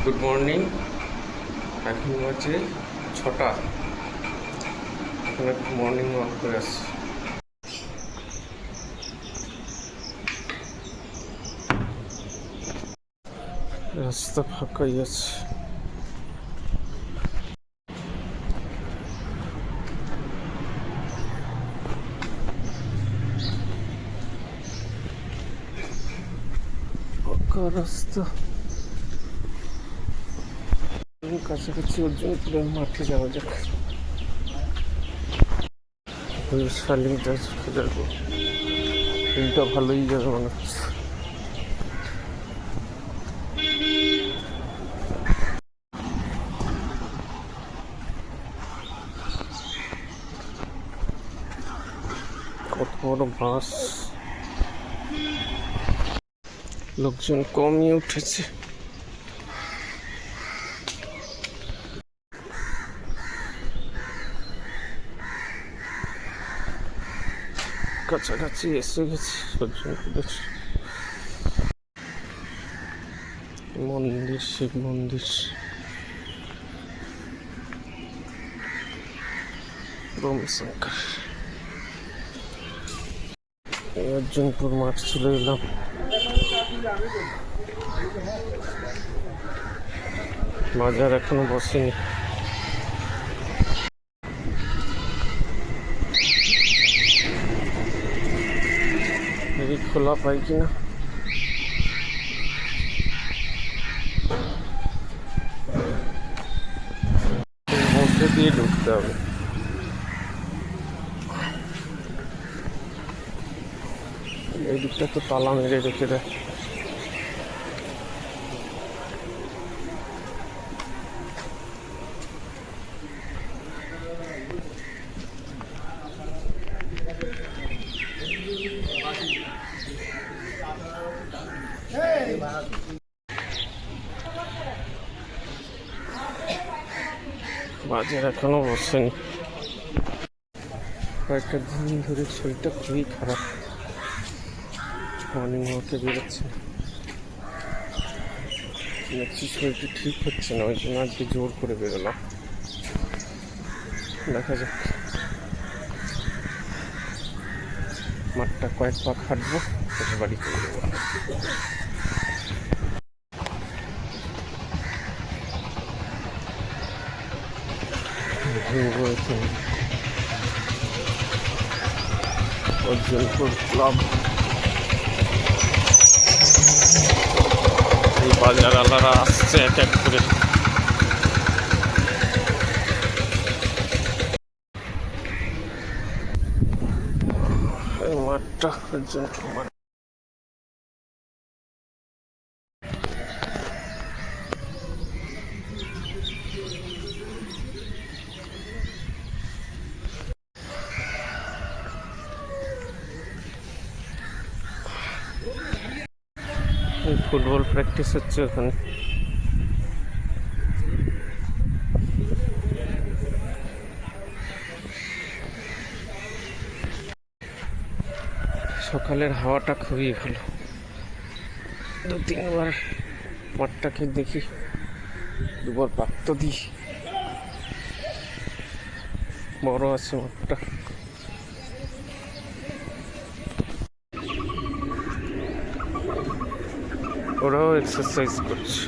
Good morning. এখন বাজে 6টা। এখন একটু মর্নিং ওয়াক করে আসছি। রাস্তা ফাঁকাই আছে। ফাঁকা রাস্তা। কাছাকাছি অর্জুনপুরের মাঠে যাওয়া যাক। শালিং চাষ যাবো। দিনটা ভালোই যাবে মনে হচ্ছে। কত বড় বাস, লোকজন কমই উঠেছে। কাছাকাছি এসে গেছি অর্জুনপুরের মন্দির, শিব মন্দির, ব্রহ্মশঙ্কর। অর্জুনপুর মাঠ চলে এলাম। বাজার এখনো বসেনি। এদিক খোলা পাই কিনা। মধ্যে দিয়ে ঢুকতে হবে। এই দিকটা তো তালা মেরে রেখে দেয়। বাজার এখনো বসেনি। কয়েকটা দিন ধরে শরীরটা খুবই খারাপ। মর্নিং ওয়াকে বেরোচ্ছে না, দেখছি শরীরটা ঠিক হচ্ছে না, ওই জন্য আজকে জোর করে বেরোলাম। দেখা যাক, মাঠটা কয়েক পাক হাঁটবো, বাড়ি চলে যাবো। অর্জুনপুর ক্লাব, এই বাজার আলারা আসছে এক এক করে। এই মাঠটা অর্জুনপুর মাঠ। ফুটবল প্র্যাকটিস হচ্ছে ওখানে। সকালের হাওয়াটা খুবই ভালো। 2-3বার মাঠটাকে দেখি, 2বার পাক তো দিই। বড় আছে মাঠটা। ওরাও এক্সারসাইজ করছে।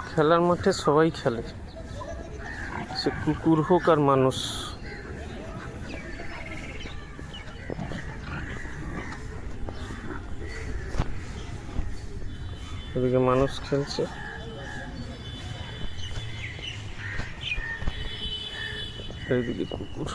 খেলার মাঠে সবাই খেলে, সে কুকুর হোক আর মানুষ। এদিকে মানুষ খেলছে, এইদিকে কুকুর।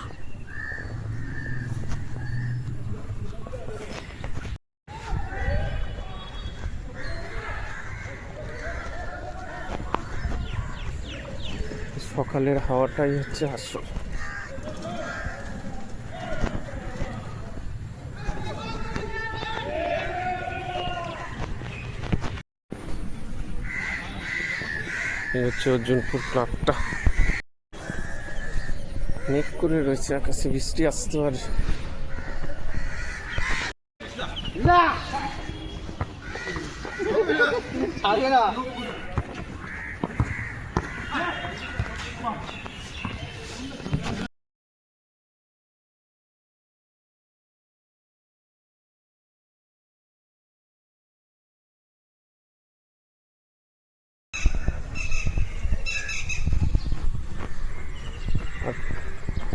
সকালের হাওয়াটাই হচ্ছে আসল। এই হচ্ছে অর্জুনপুর ক্লাবটা। মেঘ করে রয়েছে, আকাশে বৃষ্টি আসতে পারে।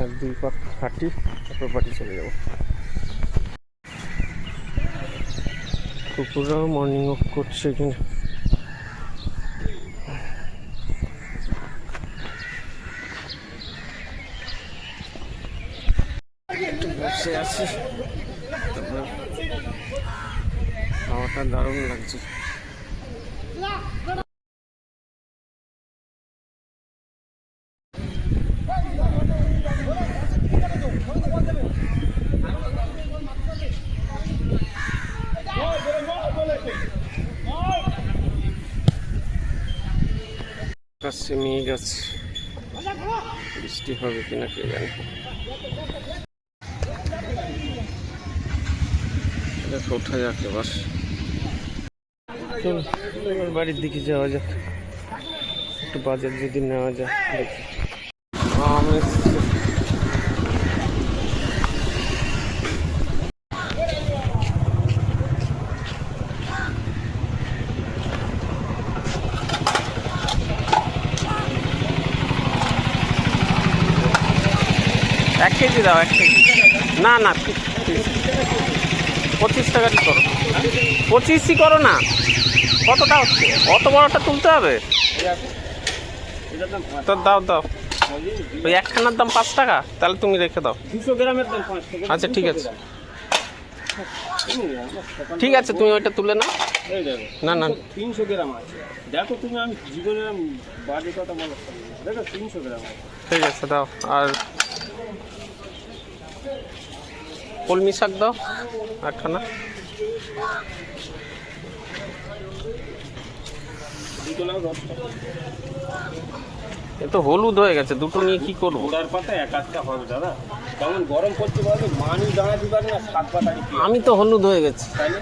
আর 2 পাক হাঁটি, তারপর বাড়ি চলে যাবো। কুকুররাও মর্নিং ওয়াক করছে এখানে। একটু বসে আছি, তারপর হাওয়াটা দারুণ লাগছে। আকাশে মেঘ আছে, বৃষ্টি হবে কিনা কে জানে। দেখো ওঠা যাক এবার। চল এবার বাড়ির দিকে যাওয়া যাক, একটু বাজার যদি নেওয়া যায় দেখি। এক কেজি দাও, 1 কেজি। না না 25 টাকারই করো, 25ই করো না। কতটা হচ্ছে? অত বড়টা তুলতে হবে তো? দাও দাও, ওই একখানার দাম 5 টাকা, তাহলে তুমি রেখে দাও। 200 গ্রামের দাম 5 টাকা। আচ্ছা ঠিক আছে, ঠিক আছে, তুমি ওইটা তুলে নাও। না না 300 গ্রাম আছে, দেখো তুমি, আমি জীবনে বাজে কথা বলো, দেখো 300 গ্রাম আছে। ঠিক আছে দাও। আর কলমি শাক দাও একখানা। এ তো হলুদ হয়ে গেছে, দুটো নিয়ে কি করবো? গোড়ার পাতা এক আধটা হবে দাদা, কেমন গরম পড়ছে বলতো, মানুষ দাঁড়া দিবার না, 7 পাতা। আমি তো হলুদ হয়ে গেছি, তাইলে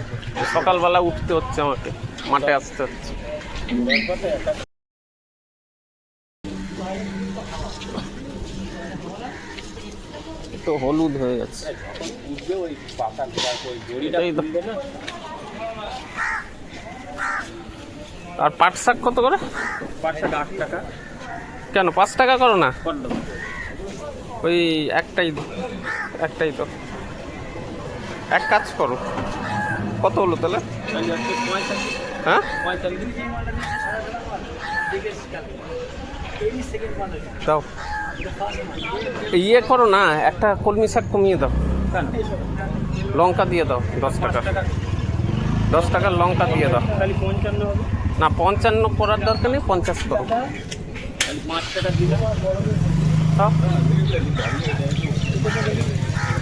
সকালবেলা উঠতে হচ্ছে আমাকে, মাঠে আসতে হচ্ছে। গোড়ার পাতা এক আধটা তো হলুদ হয়ে গেছে। উঠবে, ওই পাতা ওই দড়িটা এই তো। খুলবে না। আর পাট শাক কত করে? 5 টাকা 8 টাকা। কেন 5 টাকা করো না? কত? ওই একটাই তো। এক কাজ করো, কত হলো তাহলে? হ্যাঁ 45। দাও, ইয়ে করো না, একটা কলমি শাক কমিয়ে দাও, লঙ্কা দিয়ে দাও 10 টাকা, 10 টাকার লঙ্কা দিয়ে দাও। তাহলে 55 হবে না 55 করার দরকার নেই, 50 করো। তাহলে 5 টাকা দিলে দাও।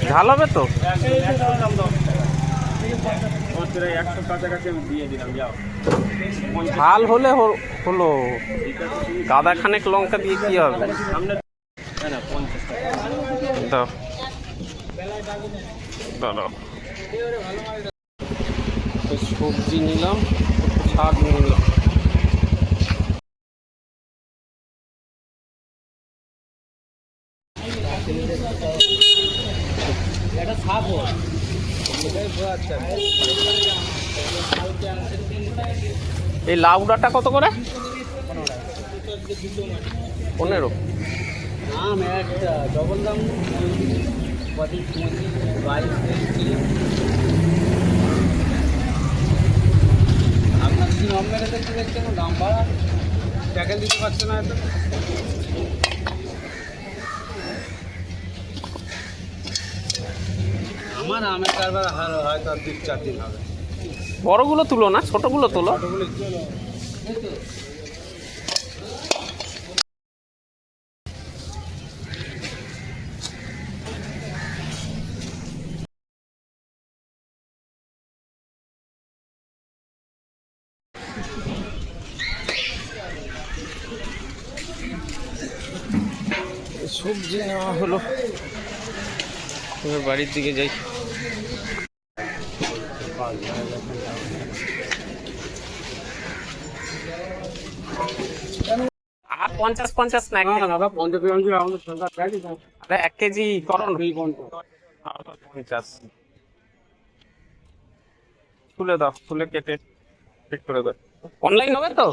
ঝাল হবে তো? 100 কাছাকাছি আমি দিয়ে দিলাম, যাও। ঝাল হলে হলো, গাদা খানেক লঙ্কা দিয়ে কি হবে? সামনে না 50 টাকা দাও দাও। সবজি নিলাম, শাক নিলাম। এই লাউডাটা কত করে? 15। দাম একটা ডবল দাম, 22 আপনার কি নম্বরে দেখতে দেখছেন দাম বাড়া, টাকা দিতে পারছে না এত। আমার আমের কারবার হয়তো 2-4 দিন হবে। বড়গুলো তুলো না, ছোটগুলো তোলো। সবজি নেওয়া হলো, এবার বাড়ির দিকে যাই। আর 50 না, দাদা 50 আরে 1 কেজি করুন। 50 তুলে দাও, তুলে কেটে ঠিক করে দাও। অনলাইন হবে তো?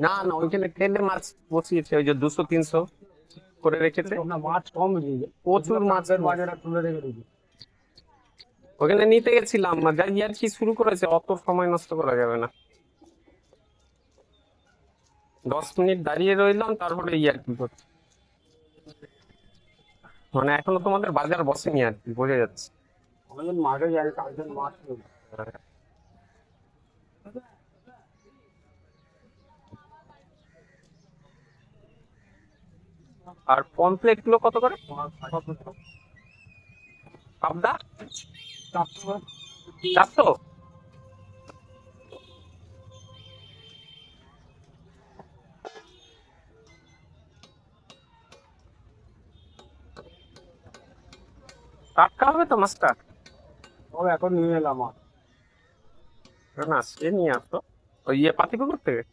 না না, ওইখানে ট্রেনে মাছ বসিয়েছে, ওই যে 200-300 করে রেখেছে। মাছ কম প্রচুর মাছের বাজারে তুলে রেখে দিয়েছি। ওখানে নিতে গেছিলাম, যাই আর কি শুরু করেছে, অত সময় নষ্ট করা যাবে না। 10 মিনিট দাঁড়িয়ে রইলাম, তারপরে আর কি করছে, মানে এখনো তোমাদের বাজার বসেনি আর কি, বোঝা যাচ্ছে। অনেকজন মাঠে যায়, কালকে মাছ নেই। আর পমফ্লেট গুলো কত করে? পাবদা 400। টাটকা হবে তো মাছটা? ও এখন নিয়ে এলাম মাছ। না সে নিয়ে আসতো ওই পাতিপুকুর থেকে।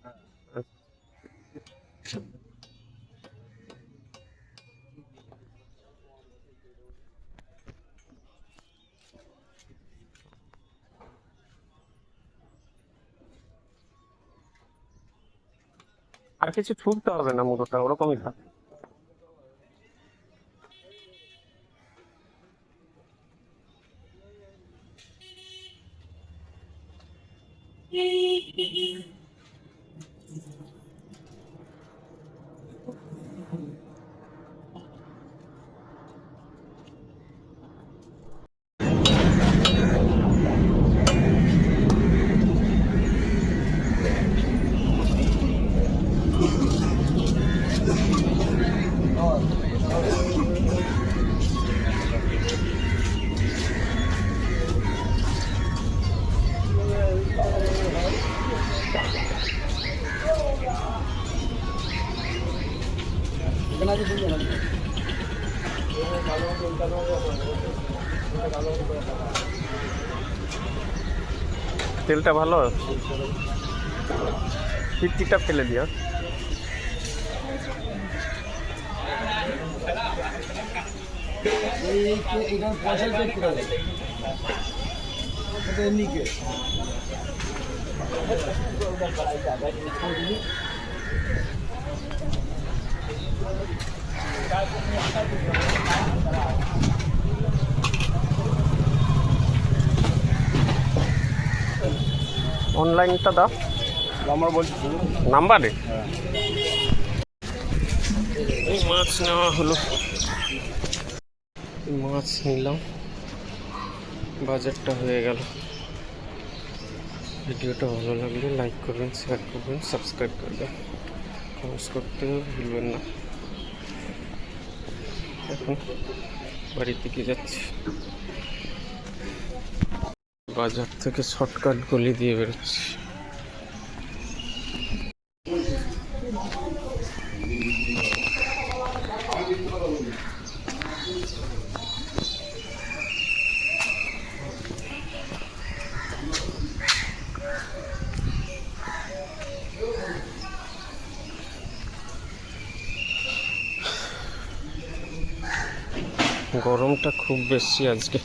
আর কিছু ছুটতে হবে না, মুখটা ওরকমই থাকে। তেলটা ভালো, পিটিটা ফেলে দিও। অনলাইনটা দাও, নাম্বার বলছি নাম্বারে মাছ নেওয়া হলো। মাছ নিলাম, বাজারটা হয়ে গেল। ভিডিওটা ভালো লাগলে লাইক করবেন, শেয়ার করবেন, সাবস্ক্রাইব করবেন, কমেন্টস করতে ভুলবেন না। এখন বাড়ির দিকে যাচ্ছি, বাজার থেকে শর্টকাট গলি দিয়ে বেরোচ্ছি। গরমটা খুব বেশি আজকে।